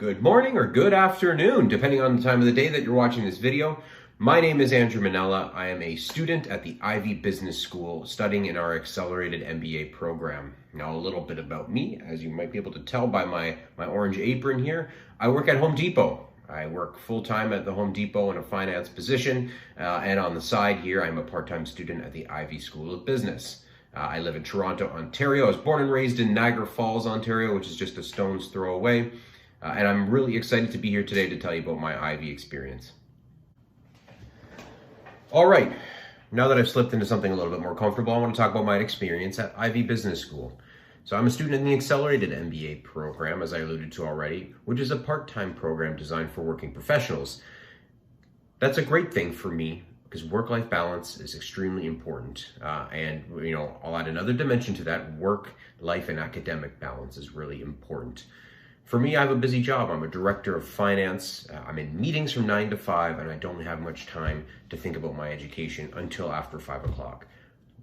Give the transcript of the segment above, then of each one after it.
Good morning or good afternoon, depending on the time of the day that you're watching this video. My name is Andrew Manella. I am a student at the Ivey Business School studying in our Accelerated MBA program. Now, a little bit about me, as you might be able to tell by my orange apron here. I work at Home Depot. I work full-time at the Home Depot in a finance position, and on the side here, I'm a part-time student at the Ivey School of Business. I live in Toronto, Ontario. I was born and raised in Niagara Falls, Ontario, which is just a stone's throw away. And I'm really excited to be here today to tell you about my Ivey experience. All right, now that I've slipped into something a little bit more comfortable, I want to talk about my experience at Ivey Business School. So I'm a student in the Accelerated MBA Program, as I alluded to already, which is a part-time program designed for working professionals. That's a great thing for me because work-life balance is extremely important. And I'll add another dimension to that. Work-life and academic balance is really important. For me, I have a busy job. I'm a director of finance. I'm in meetings from 9 to 5, and I don't have much time to think about my education until after 5 o'clock.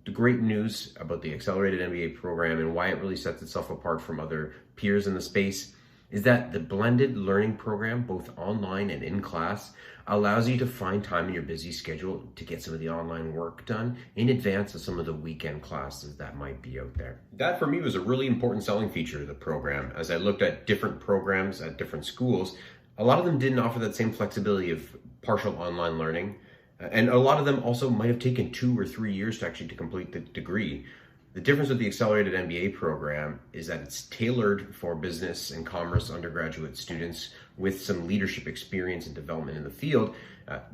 The great news about the Accelerated MBA program and why it really sets itself apart from other peers in the space is that the blended learning program, both online and in class, allows you to find time in your busy schedule to get some of the online work done in advance of some of the weekend classes that might be out there. That for me was a really important selling feature of the program. As I looked at different programs at different schools, a lot of them didn't offer that same flexibility of partial online learning. And a lot of them also might have taken 2 or 3 years to complete the degree. The difference with the Accelerated MBA program is that it's tailored for business and commerce undergraduate students with some leadership experience and development in the field,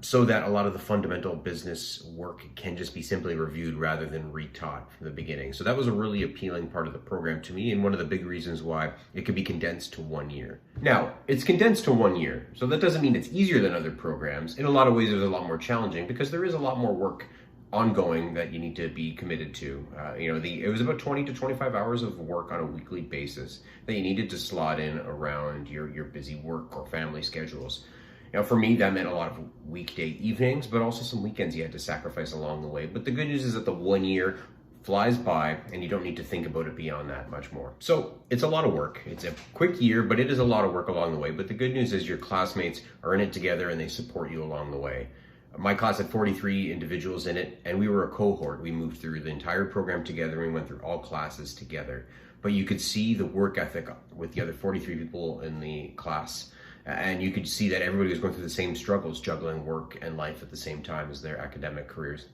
so that a lot of the fundamental business work can just be simply reviewed rather than retaught from the beginning. So that was a really appealing part of the program to me, and one of the big reasons why it could be condensed to 1 year. Now, it's condensed to 1 year, so that doesn't mean it's easier than other programs. In a lot of ways, it was a lot more challenging because there is a lot more work ongoing that you need to be committed to. It was about 20 to 25 hours of work on a weekly basis that you needed to slot in around your busy work or family schedules. Now, for me, that meant a lot of weekday evenings, but also some weekends you had to sacrifice along the way. But the good news is that the 1 year flies by and you don't need to think about it beyond that much more. So it's a lot of work. It's a quick year, but it is a lot of work along the way. But the good news is your classmates are in it together and they support you along the way. My class had 43 individuals in it, and we were a cohort. We moved through the entire program together, and we went through all classes together. But you could see the work ethic with the other 43 people in the class, and you could see that everybody was going through the same struggles, juggling work and life at the same time as their academic careers.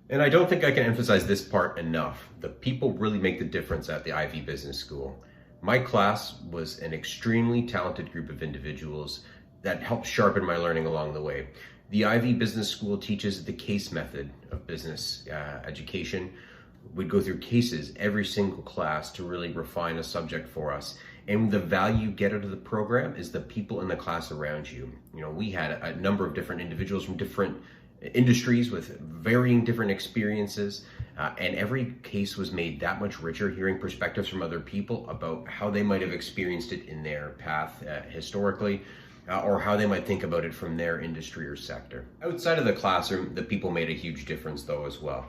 And I don't think I can emphasize this part enough. The people really make the difference at the Ivey Business School. My class was an extremely talented group of individuals that helped sharpen my learning along the way. The Ivey Business School teaches the case method of business education. We'd go through cases every single class to really refine a subject for us. And the value you get out of the program is the people in the class around you. We had a number of different individuals from different industries with varying different experiences. And every case was made that much richer, hearing perspectives from other people about how they might have experienced it in their path historically. Or how they might think about it from their industry or sector. Outside of the classroom, the people made a huge difference though as well.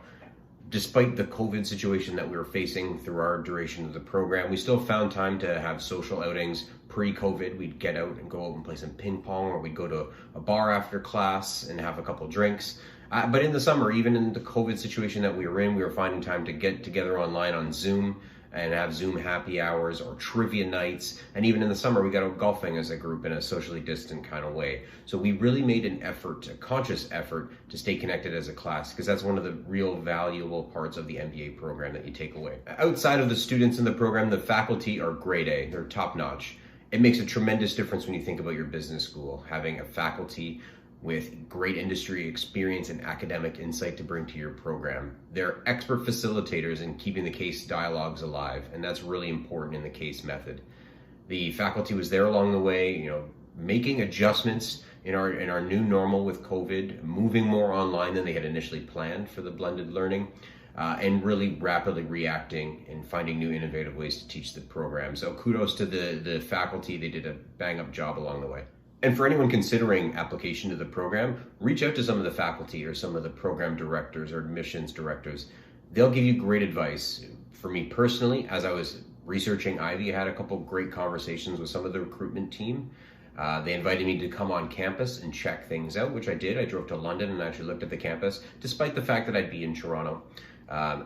Despite the COVID situation that we were facing through our duration of the program, we still found time to have social outings pre-COVID. We'd get out and go out and play some ping pong, or we'd go to a bar after class and have a couple drinks. But in the summer, even in the COVID situation that we were in, we were finding time to get together online on Zoom and have Zoom happy hours or trivia nights. And even in the summer, we got out golfing as a group in a socially distant kind of way. So we really made an effort, a conscious effort, to stay connected as a class, because that's one of the real valuable parts of the MBA program that you take away. Outside of the students in the program, the faculty are grade A, they're top notch. It makes a tremendous difference when you think about your business school, having a faculty with great industry experience and academic insight to bring to your program. They're expert facilitators in keeping the case dialogues alive, and that's really important in the case method. The faculty was there along the way, making adjustments in our new normal with COVID, moving more online than they had initially planned for the blended learning, and really rapidly reacting and finding new innovative ways to teach the program. So kudos to the faculty. They did a bang-up job along the way. And for anyone considering application to the program, reach out to some of the faculty or some of the program directors or admissions directors. They'll give you great advice. For me personally, as I was researching Ivey, I had a couple great conversations with some of the recruitment team. They invited me to come on campus and check things out, which I did. I drove to London and actually looked at the campus, despite the fact that I'd be in Toronto.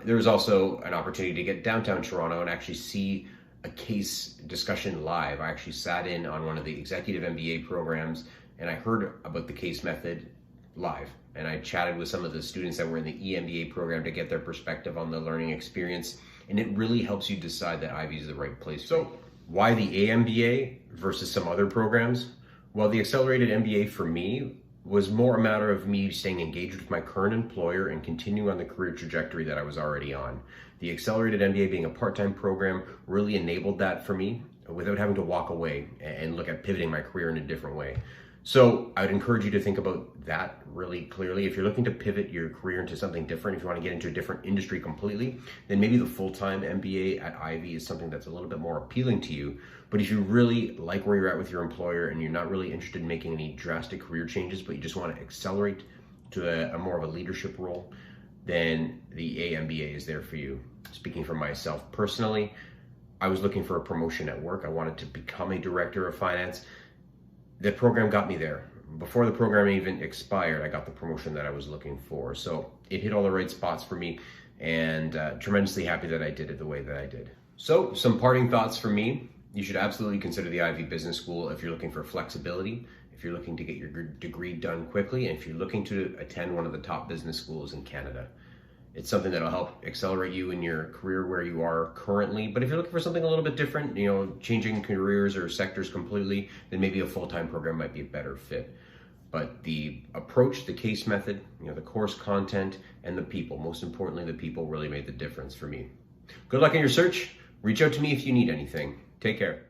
There was also an opportunity to get downtown Toronto and actually see a case discussion live. I actually sat in on one of the executive MBA programs and I heard about the case method live. And I chatted with some of the students that were in the EMBA program to get their perspective on the learning experience. And it really helps you decide that Ivey is the right place. So why the AMBA versus some other programs? Well, the Accelerated MBA for me was more a matter of me staying engaged with my current employer and continuing on the career trajectory that I was already on. The Accelerated MBA being a part-time program really enabled that for me without having to walk away and look at pivoting my career in a different way. So I would encourage you to think about that really clearly. If you're looking to pivot your career into something different, if you want to get into a different industry completely, then maybe the full-time MBA at Ivey is something that's a little bit more appealing to you. But if you really like where you're at with your employer and you're not really interested in making any drastic career changes, but you just want to accelerate to a more of a leadership role, then the AMBA is there for you. Speaking for myself personally, I was looking for a promotion at work. I wanted to become a director of finance. The program got me there. Before the program even expired, I got the promotion that I was looking for. So it hit all the right spots for me, and tremendously happy that I did it the way that I did. So some parting thoughts for me. You should absolutely consider the Ivey Business School if you're looking for flexibility, if you're looking to get your degree done quickly, and if you're looking to attend one of the top business schools in Canada. It's something that'll help accelerate you in your career where you are currently. But if you're looking for something a little bit different, changing careers or sectors completely, then maybe a full-time program might be a better fit. But the approach, the case method, the course content, and the people, most importantly, the people really made the difference for me. Good luck in your search. Reach out to me if you need anything. Take care.